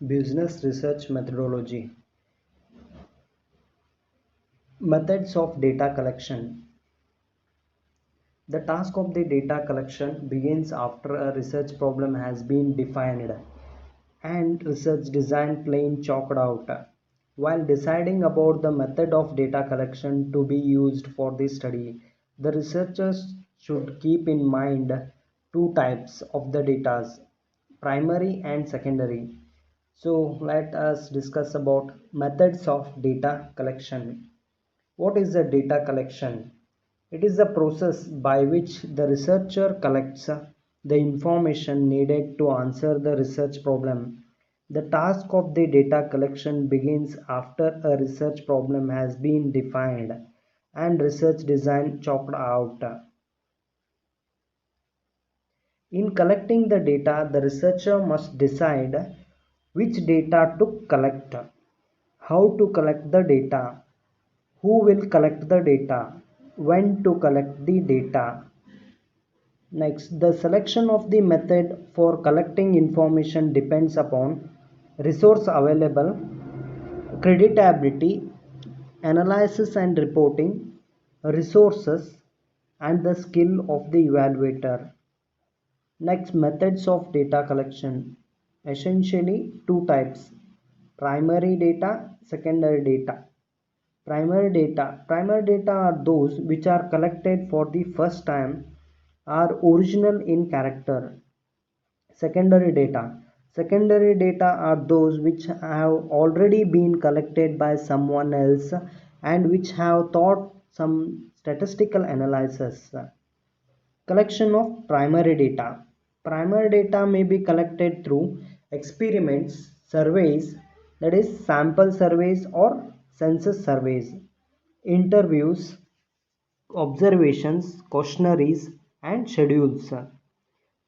Business research methodology. Methods of data collection. The task of the data collection begins after a research problem has been defined and research design plain chalked out. While deciding about the method of data collection to be used for the study, the researchers should keep in mind two types of the data, primary and secondary. So let us discuss about methods of data collection. What is the data collection? It is the process by which the researcher collects the information needed to answer the research problem. The task of the data collection begins after a research problem has been defined and research design chalked out. In collecting the data, the researcher must decide which data to collect, how to collect the data, who will collect the data, when to collect the data. Next, the selection of the method for collecting information depends upon resource available, creditability, analysis and reporting, resources, and the skill of the evaluator. Next, methods of data collection. Essentially, two types: primary data, secondary data. Primary data are those which are collected for the first time, are original in character. Secondary data are those which have already been collected by someone else and which have taught some statistical analysis. Collection of primary data may be collected through experiments, surveys, that is sample surveys or census surveys, interviews, observations, questionnaires, and schedules.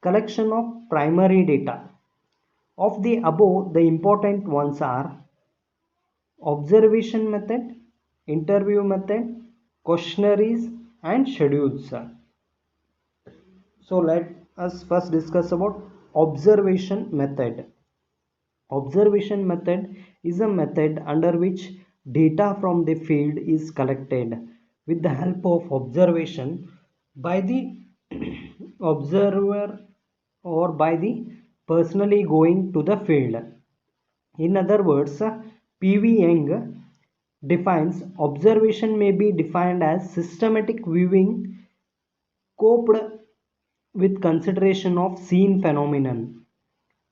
Collection of primary data. Of the above, the important ones are observation method, interview method, questionnaires, and schedules. So let us first discuss about observation method. Observation method is a method under which data from the field is collected with the help of observation by the observer or by the personally going to the field. In other words, P.V. Young defines observation may be defined as systematic viewing coupled with consideration of seen phenomenon.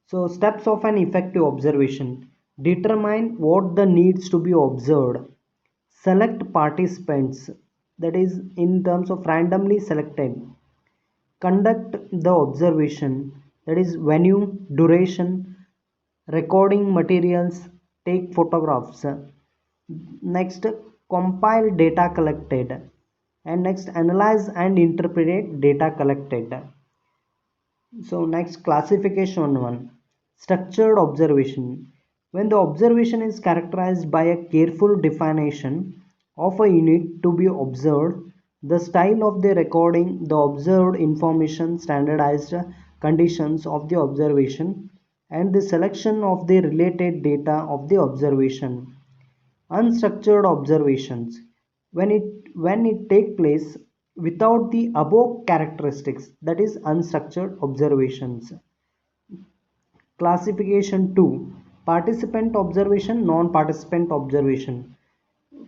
So steps of an effective observation: determine what the needs to be observed, select participants, that is in terms of randomly selected, conduct the observation, that is venue, duration, recording materials, take photographs. Next, compile data collected, and next analyze and interpret data collected. So next, classification one, structured observation. When the observation is characterized by a careful definition of a unit to be observed, the style of the recording, the observed information, standardized conditions of the observation, and the selection of the related data of the observation. Unstructured observations, when it take place without the above characteristics, that is unstructured observations. Classification 2, participant observation, non-participant observation.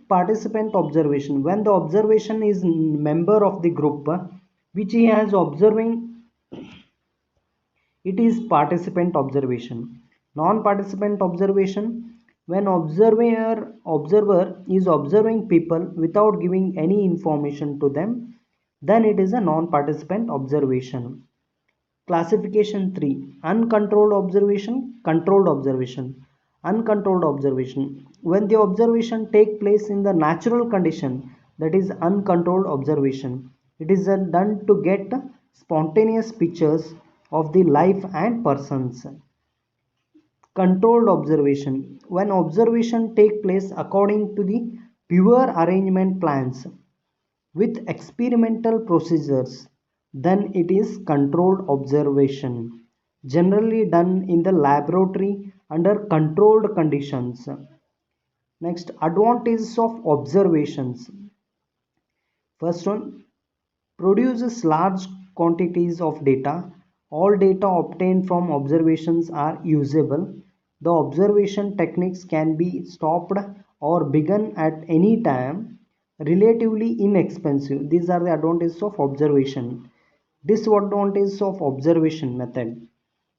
Participant observation, when the observation is member of the group which he has observing, it is participant observation. Non-participant observation, when observer is observing people without giving any information to them, then it is a non-participant observation. Classification 3, uncontrolled observation, controlled observation. Uncontrolled observation, when the observation take place in the natural condition, that is uncontrolled observation. It is done to get spontaneous pictures of the life and persons. Controlled observation, when observation take place according to the pure arrangement plans with experimental procedures, then it is controlled observation, generally done in the laboratory under controlled conditions. Next, advantages of observations. First one, produces large quantities of data. All data obtained from observations are usable. The observation techniques can be stopped or begun at any time. Relatively inexpensive. These are the advantages of observation. Disadvantages of observation method.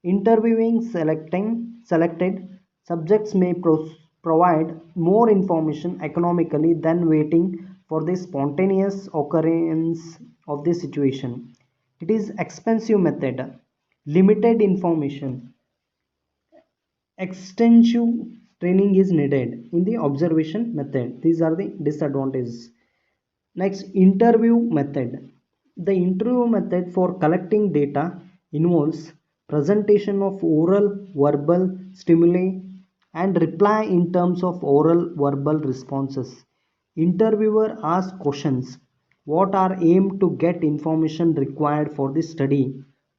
Interviewing selected subjects may provide more information economically than waiting for the spontaneous occurrence of the situation. It is expensive method. Limited information. Extensive training is needed in the observation method. These are the disadvantages. Next, interview method. The interview method for collecting data involves presentation of oral verbal stimuli and reply in terms of oral verbal responses. Interviewer asks questions what are aimed to get information required for the study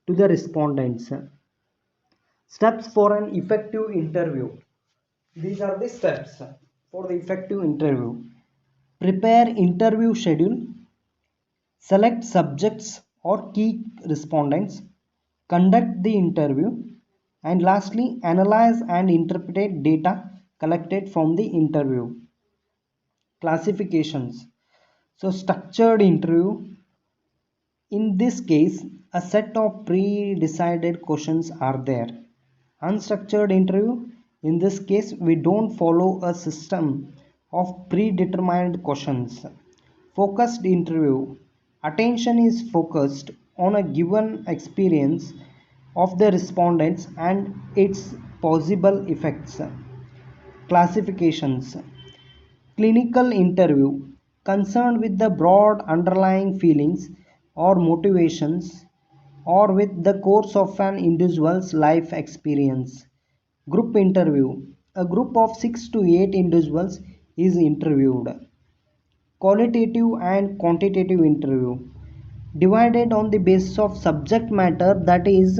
to the respondents. Steps for an effective interview. These are the steps for the effective interview. Prepare interview schedule. Select subjects or key respondents. Conduct the interview. And lastly, analyze and interpret data collected from the interview. Classifications. So, structured interview. In this case, a set of pre-decided questions are there. Unstructured interview. In this case, we don't follow a system of predetermined questions. Focused interview. Attention is focused on a given experience of the respondents and its possible effects. Classifications. Clinical interview, concerned with the broad underlying feelings or motivations or with the course of an individual's life experience. Group interview, a group of 6 to 8 individuals is interviewed. Qualitative and quantitative interview, divided on the basis of subject matter, that is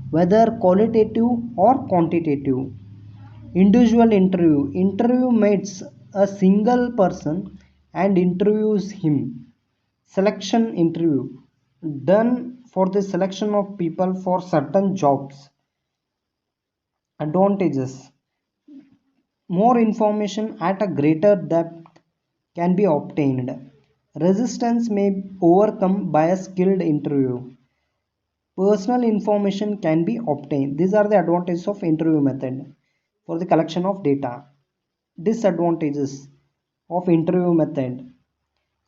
whether qualitative or quantitative. Individual interview, interview meets a single person and interviews him. Selection interview, done for the selection of people for certain jobs. Advantages: more information at a greater depth can be obtained. Resistance may be overcome by a skilled interview. Personal information can be obtained. These are the advantages of interview method for the collection of data. Disadvantages of interview method: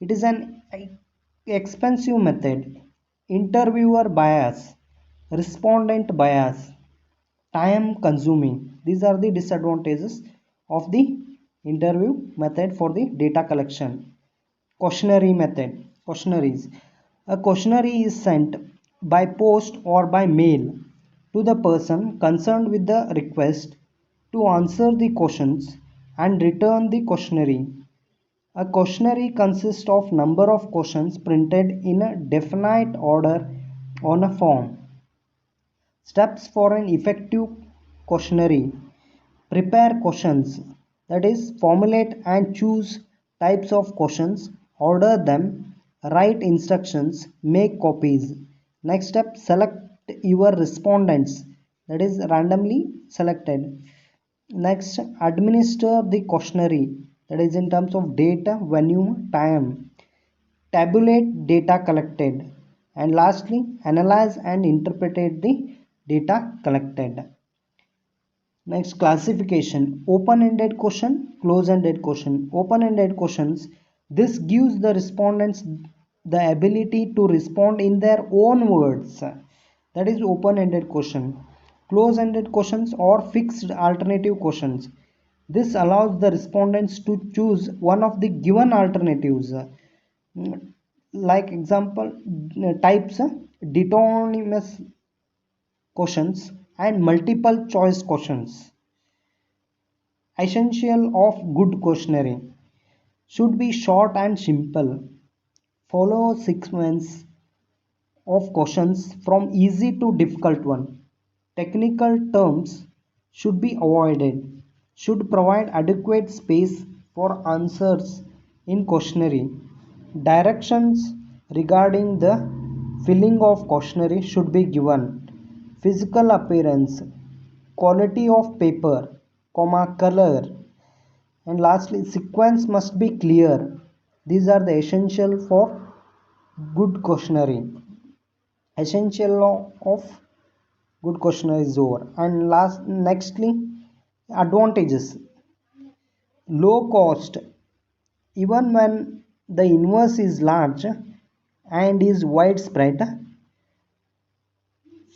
it is an expensive method. Interviewer bias, respondent bias, time consuming. These are the disadvantages of the interview method for the data collection. Questionnaire method. Questionnaires. A questionnaire is sent by post or by mail to the person concerned with the request to answer the questions and return the questionnaire. A questionnaire consists of number of questions printed in a definite order on a form. Steps for an effective questionnaire: prepare questions, that is, formulate and choose types of questions, order them, write instructions, make copies. Next step, select your respondents, that is, randomly selected. Next, administer the questionnaire, that is, in terms of data, volume, time. Tabulate data collected. And lastly, analyze and interpret the data collected. Next, classification: open-ended question, close-ended question. Open-ended questions, this gives the respondents the ability to respond in their own words. That is open-ended question. Close-ended questions or fixed alternative questions, this allows the respondents to choose one of the given alternatives. Like example types, determinist questions and multiple choice questions. Essential of good questionnaire: should be short and simple, follow sequence of questions from easy to difficult one. Technical terms should be avoided, should provide adequate space for answers in questionnaire. Directions regarding the filling of questionnaire should be given. Physical appearance, quality of paper, color, and lastly sequence must be clear. These are the essential for good questionnaire. Essential of good questionnaire is over. And nextly, advantages: low cost. Even when the inverse is large and is widespread,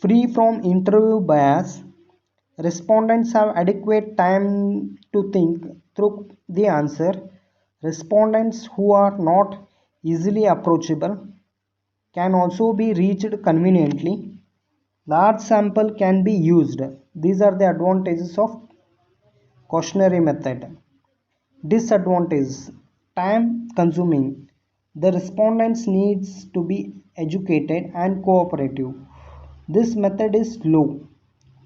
free from interview bias, respondents have adequate time to think through the answer. Respondents who are not easily approachable can also be reached conveniently. Large sample can be used. These are the advantages of questionnaire method. Disadvantages: time consuming. The respondents needs to be educated and cooperative. This method is slow.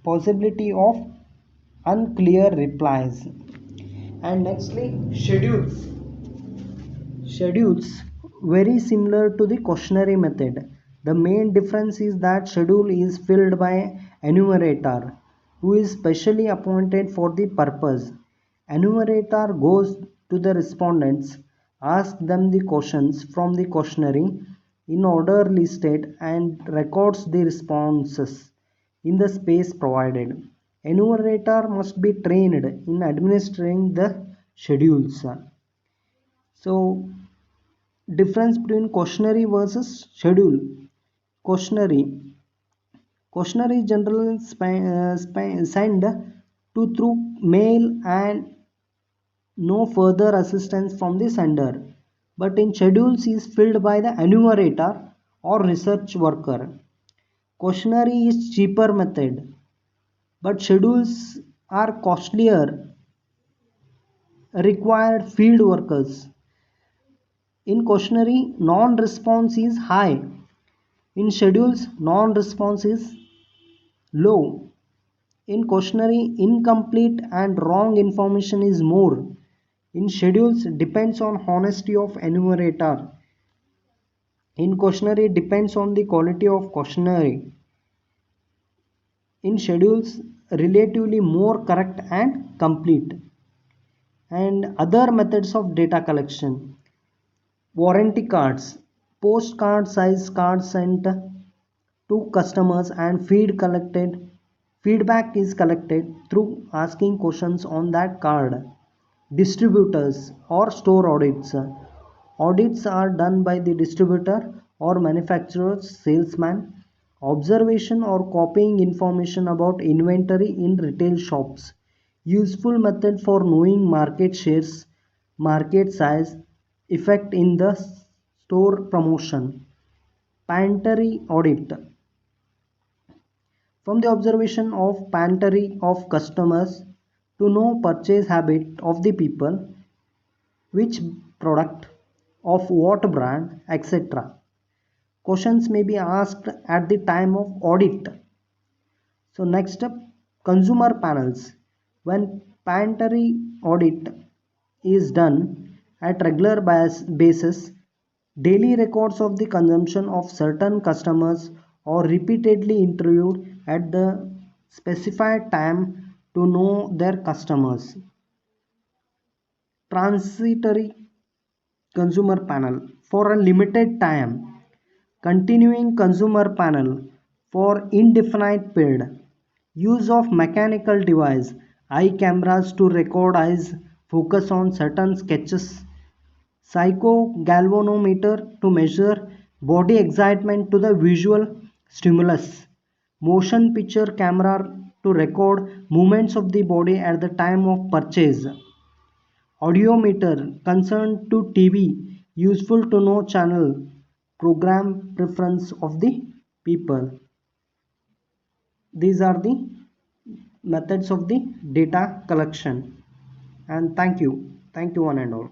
Possibility of unclear replies. And nextly, schedules. Schedules very similar to the questionnaire method. The main difference is that schedule is filled by enumerator who is specially appointed for the purpose. Enumerator goes to the respondents, asks them the questions from the questionnaire in order listed and records the responses in the space provided. Enumerator must be trained in administering the schedules. So difference between questionnaire versus schedule. Questionnaire. Questionnaire is generally sent to through mail and no further assistance from the sender. But in schedules is filled by the enumerator or research worker. Questionnaire is cheaper method, but schedules are costlier, required field workers. In questionnaire, non-response is high. In schedules, non-response is low. In questionnaire, incomplete and wrong information is more. In schedules, depends on honesty of enumerator. In questionnaire, depends on the quality of questionnaire. In schedules, relatively more correct and complete. And other methods of data collection. Warranty cards, postcard size cards sent to customers and feedback is collected through asking questions on that card. Distributors or store audits. Audits are done by the distributor or manufacturer's salesman. Observation or copying information about inventory in retail shops. Useful method for knowing market shares, market size, effect in the store promotion. Pantry audit. From the observation of pantry of customers to know purchase habit of the people, which product, of what brand, etc. Questions may be asked at the time of audit. So next up, consumer panels. When pantry audit is done at regular basis, daily records of the consumption of certain customers are repeatedly interviewed at the specified time to know their customers. Transitory consumer panel for a limited time. Continuing consumer panel for indefinite period. Use of mechanical device, eye cameras to record eyes focus on certain sketches. Psychogalvanometer to measure body excitement to the visual stimulus. Motion picture camera to record movements of the body at the time of purchase. Audiometer concerned to TV, useful to know channel, program preference of the people. These are the methods of the data collection. And thank you one and all.